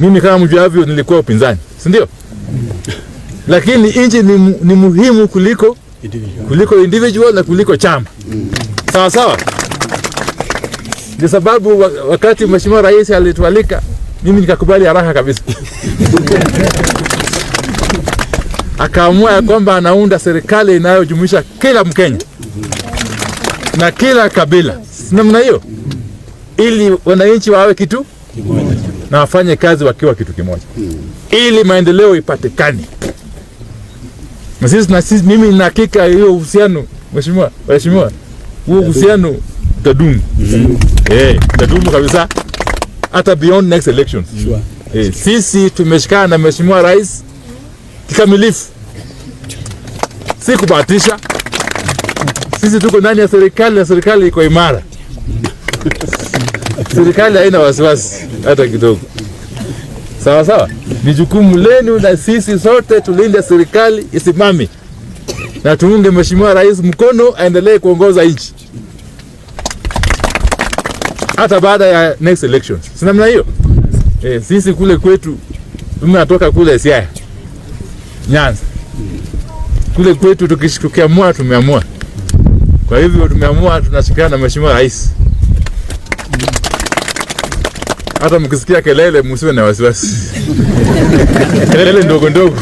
Mimi kama mjuavyo nilikuwa upinzani, si ndio? Lakini nchi ni muhimu kuliko individual na kuliko chama. Sawa sawa? Ndio sababu wakati Mheshimiwa Rais alitualika, mimi nikakubali haraka kabisa. Akaamua kwamba anaunda serikali inayojumuisha kila Mkenya na kila kabila. Namna hiyo ili wananchi wawe kitu kimoja na wafanye kazi wakiwa kitu kimoja. Ili maendeleo ipatikane. Na sisi mimi nina hakika hiyo uhusiano mheshimiwa, huo uhusiano utadumu. Utadumu kabisa hata beyond next elections. Sisi tumeshikana na Mheshimiwa Rais kikamilifu. Si kubahatisha. Sisi tuko ndani ya serikali na serikali iko imara. Serikali haina wasiwasi hata kidogo. Sawa sawa? Ni jukumu lenu na sisi sote tulinde serikali isimame. Na tuunge Mheshimiwa Rais mkono aendelee kuongoza nchi. Hata baada ya next elections. Si namna hiyo? Sisi kule kwetu tumetoka kule Siaya, Nyanza. Kule kwetu tukiamua tumeamua. Kwa hivyo tumeamua tunashikana na Mheshimiwa Rais. Hata mkisikia kelele msiwe na wasiwasi. Kelele ndogo ndogo.